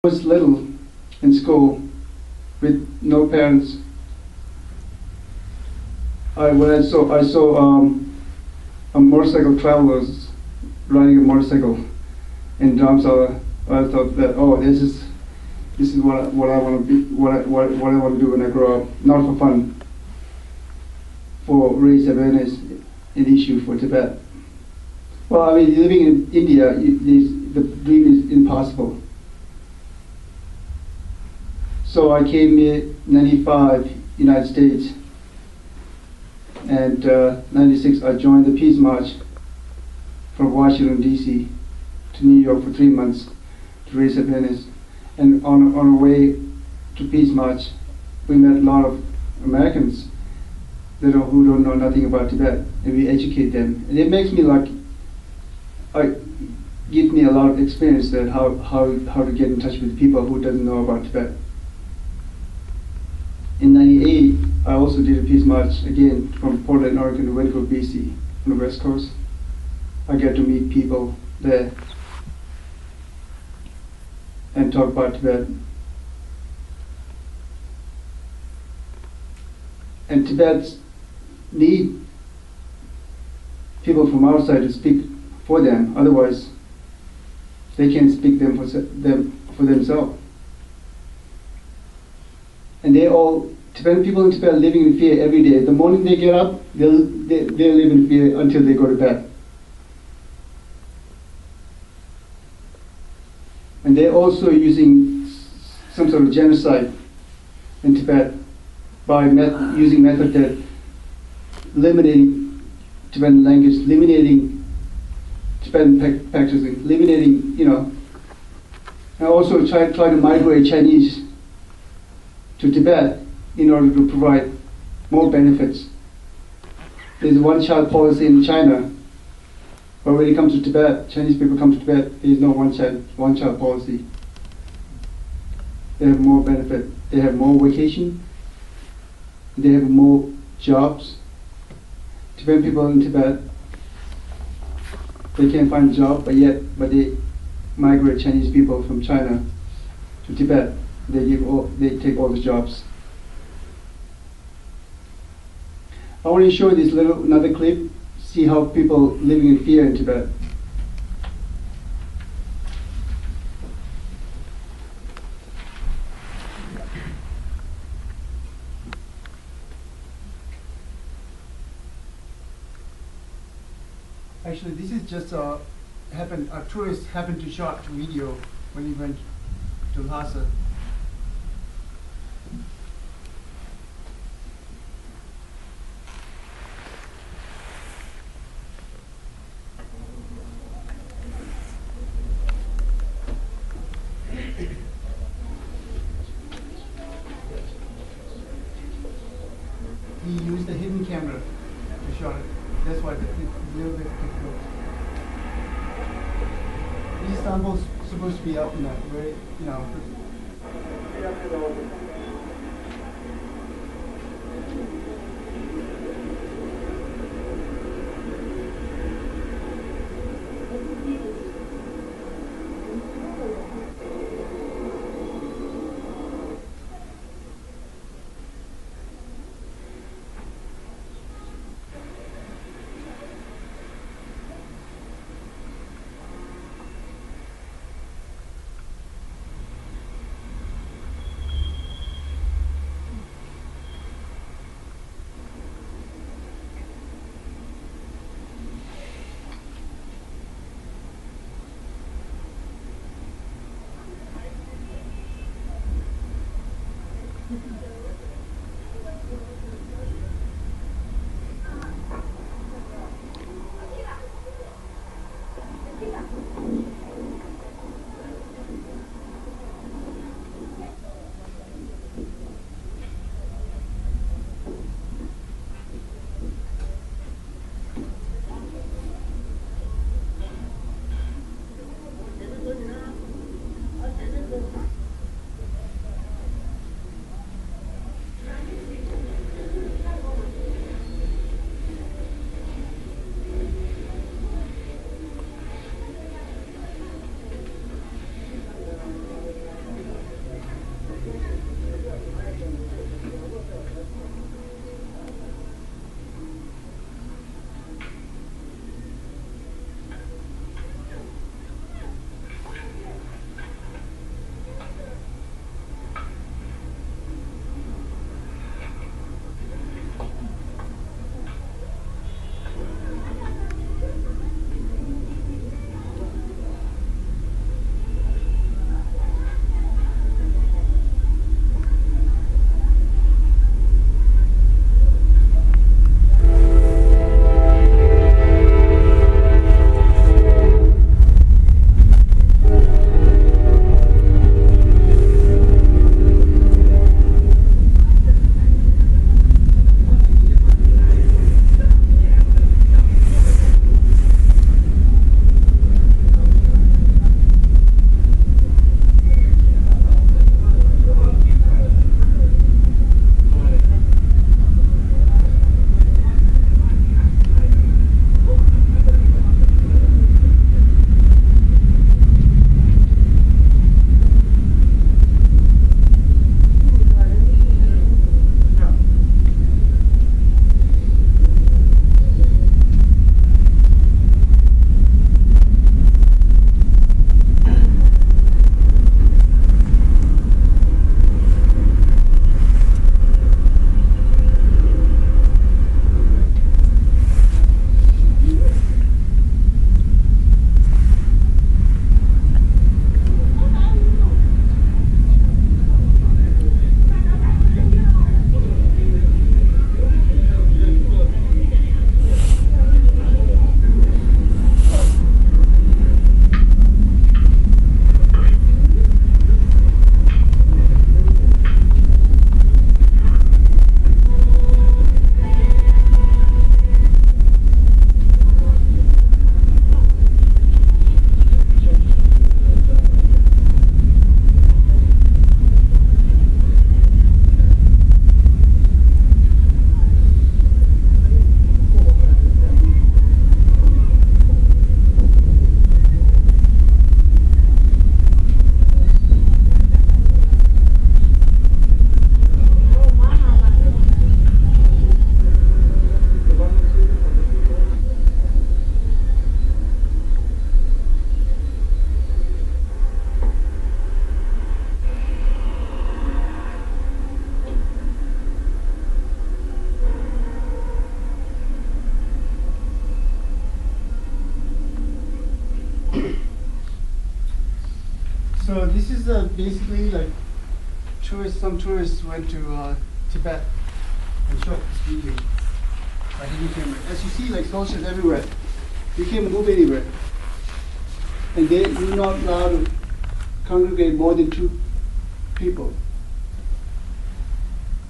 was little in school with no parents. When I saw a motorcycle travelers riding a motorcycle in Dharamsala. I thought that, oh, this is what I want to be, what I want to do when I grow up. Not for fun, for raise awareness, an issue for Tibet. Well, I mean, living in India, the dream is impossible. So I came here '95, United States, and '96 I joined the Peace March from Washington D.C. to New York for 3 months to raise awareness. And on our way to Peace March, we met a lot of Americans who don't know nothing about Tibet, and we educate them. And it makes me give me a lot of experience that how to get in touch with people who doesn't know about Tibet. In '98, I also did a Peace March again from Portland, Oregon to Vancouver, BC, on the West Coast. I get to meet people there and talk about Tibet. And Tibet's need people from outside to speak for them, otherwise they can't speak for themselves. And Tibetan people in Tibet are living in fear every day. The morning they get up, they live in fear until they go to bed. And they're also using some sort of genocide in Tibet by using method that eliminating Tibetan language, eliminating Tibetan practicing, eliminating, and also try to migrate Chinese to Tibet in order to provide more benefits. There's a one-child policy in China, but when it comes to Tibet, Chinese people come to Tibet, there is no one-child policy. They have more benefit. They have more vacation. They have more jobs. Tibetan people in Tibet, they can't find a job, but they migrate Chinese people from China to Tibet. They take all the jobs. I want to show you this another clip. See how people living in fear in Tibet. Actually, this is just a tourist happened to shot a video when he went to Lhasa. He used a hidden camera to shot it. That's why it's a little bit difficult. These samples supposed to be up in a very, this is basically like tourists. Some tourists went to Tibet and shot this video by hidden camera. As you see, like soldiers everywhere. You can't move anywhere, and you're not allowed to congregate more than 2 people.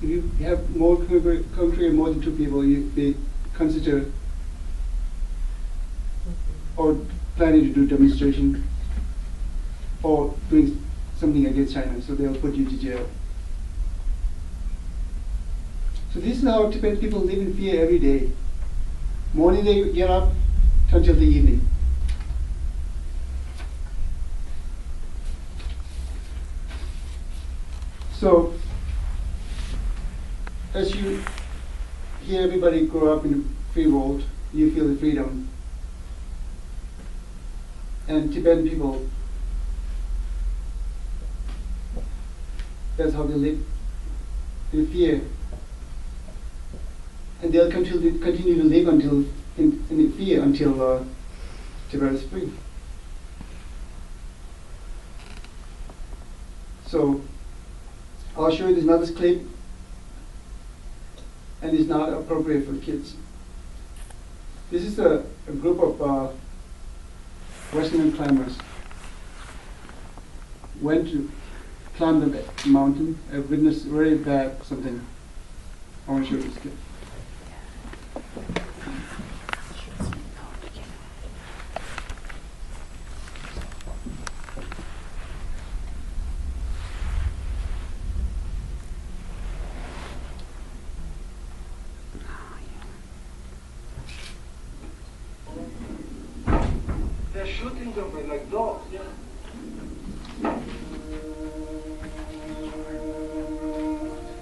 If you have more congregate more than 2 people, they consider or planning to do demonstration or doing something against China, so they'll put you to jail. So this is how Tibetan people live in fear every day. Morning they get up until the evening. So as you hear everybody grow up in a free world, you feel the freedom. And Tibetan people, that's how they live, in fear. And they'll continue to live until in fear until Tibet is free. So I'll show you this another clip, and it's not appropriate for kids. This is a group of Western climbers went to climb the mountain. I witnessed very bad something. I want to show you this clip. They're shooting them like dogs. Yeah.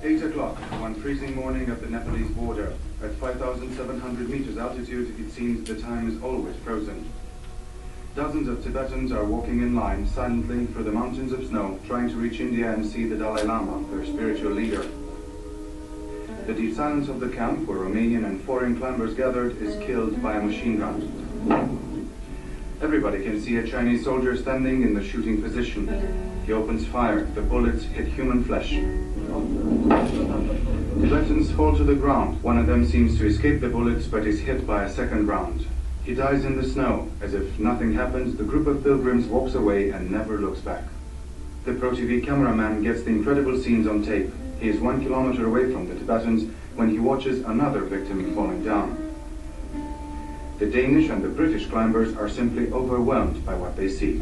8 o'clock, one freezing morning at the Nepalese border. At 5,700 meters altitude, it seems the time is always frozen. Dozens of Tibetans are walking in line silently through the mountains of snow, trying to reach India and see the Dalai Lama, their spiritual leader. The deep silence of the camp, where Romanian and foreign climbers gathered, is killed by a machine gun. Everybody can see a Chinese soldier standing in the shooting position. He opens fire. The bullets hit human flesh. Tibetans fall to the ground. One of them seems to escape the bullets, but is hit by a second round. He dies in the snow. As if nothing happened, the group of pilgrims walks away and never looks back. The Pro TV cameraman gets the incredible scenes on tape. He is 1 kilometer away from the Tibetans when he watches another victim falling down. The Danish and the British climbers are simply overwhelmed by what they see.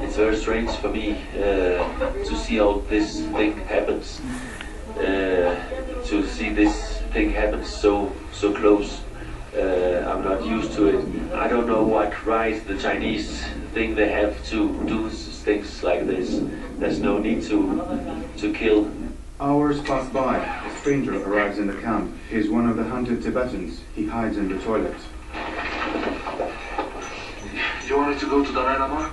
It's very strange for me to see all this thing happens. To see this thing happen so close. I'm not used to it. I don't know what right the Chinese think they have to do things like this. There's no need to kill. Hours pass by. A stranger arrives in the camp. He is one of the hunted Tibetans. He hides in the toilet. You wanted to go to Dalai Lama?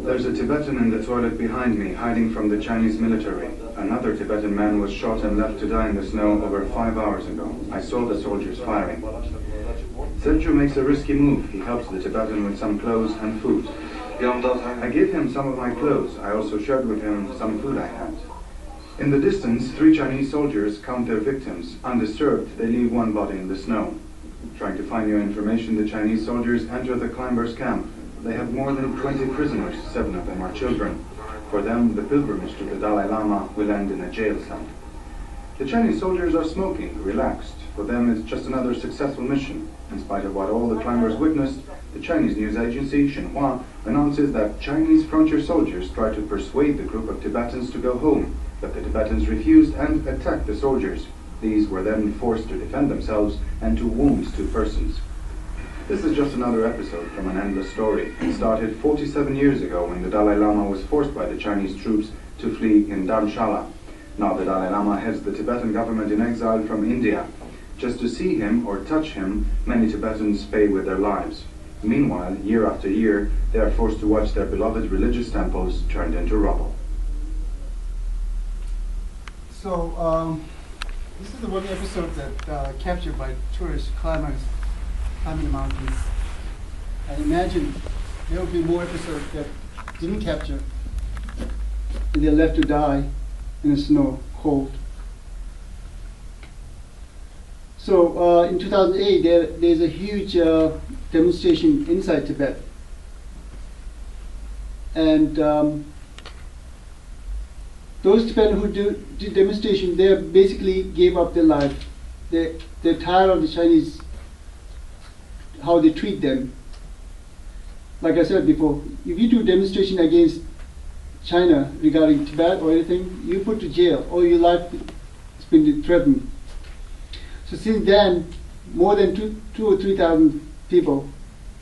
There's a Tibetan in the toilet behind me, hiding from the Chinese military. Another Tibetan man was shot and left to die in the snow over 5 hours ago. I saw the soldiers firing. Sergio makes a risky move. He helps the Tibetan with some clothes and food. I gave him some of my clothes. I also shared with him some food I had. In the distance, 3 Chinese soldiers count their victims. Undisturbed, they leave one body in the snow. Trying to find new information, the Chinese soldiers enter the climbers' camp. They have more than 20 prisoners, 7 of them are children. For them, the pilgrimage to the Dalai Lama will end in a jail cell. The Chinese soldiers are smoking, relaxed. For them, it's just another successful mission. In spite of what all the climbers witnessed, the Chinese news agency, Xinhua, announces that Chinese frontier soldiers tried to persuade the group of Tibetans to go home, but the Tibetans refused and attacked the soldiers. These were then forced to defend themselves and to wound 2 persons. This is just another episode from an endless story. It started 47 years ago when the Dalai Lama was forced by the Chinese troops to flee in Dharamshala. Now the Dalai Lama heads the Tibetan government in exile from India. Just to see him or touch him, many Tibetans pay with their lives. Meanwhile, year after year, they are forced to watch their beloved religious temples turned into rubble. So, this is the one episode that captured by tourist climbers climbing the mountains. I imagine there will be more episodes that didn't capture, and they're left to die in the snow, cold. So in 2008, there's a huge demonstration inside Tibet. And those Tibetans who did demonstration, they basically gave up their life. They're tired of the Chinese, how they treat them. Like I said before, if you do demonstration against China regarding Tibet or anything, you put to jail or your life has been threatened. So since then, more than 2,000 or 3,000 people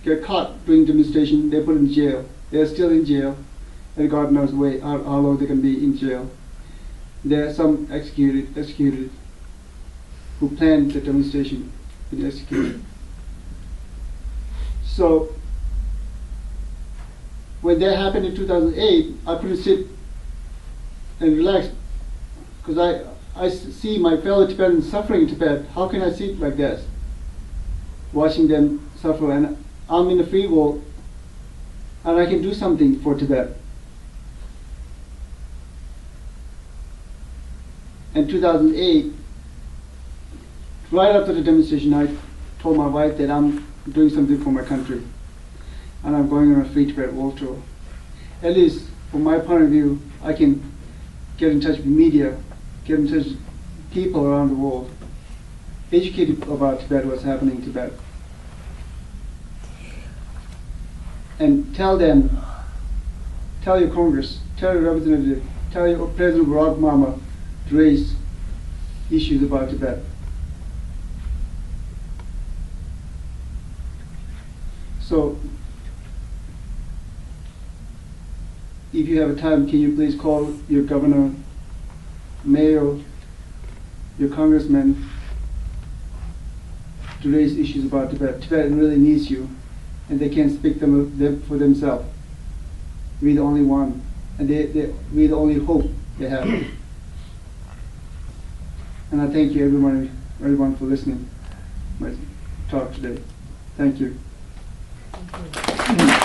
get caught doing demonstration. They're put in jail. They're still in jail, and God knows how long they can be in jail. There are some executed who planned the demonstration and executed. So when that happened in 2008, I couldn't sit and relax because I see my fellow Tibetans suffering in Tibet. How can I sit like this, watching them suffer? And I'm in the free world, and I can do something for Tibet. In 2008, right after the demonstration, I told my wife that I'm doing something for my country, and I'm going on a free Tibet world tour. At least, from my point of view, I can get in touch with media, get in touch with people around the world, educate about Tibet, what's happening in Tibet, and tell them, tell your Congress, tell your representative, tell your President Barack Obama to raise issues about Tibet. So, if you have a time, can you please call your governor, mayor, your congressman to raise issues about Tibet. Tibet really needs you, and they can't speak for themselves. We're the only one, and we're the only hope they have. And I thank you, everyone for listening to my talk today. Thank you. Thank you.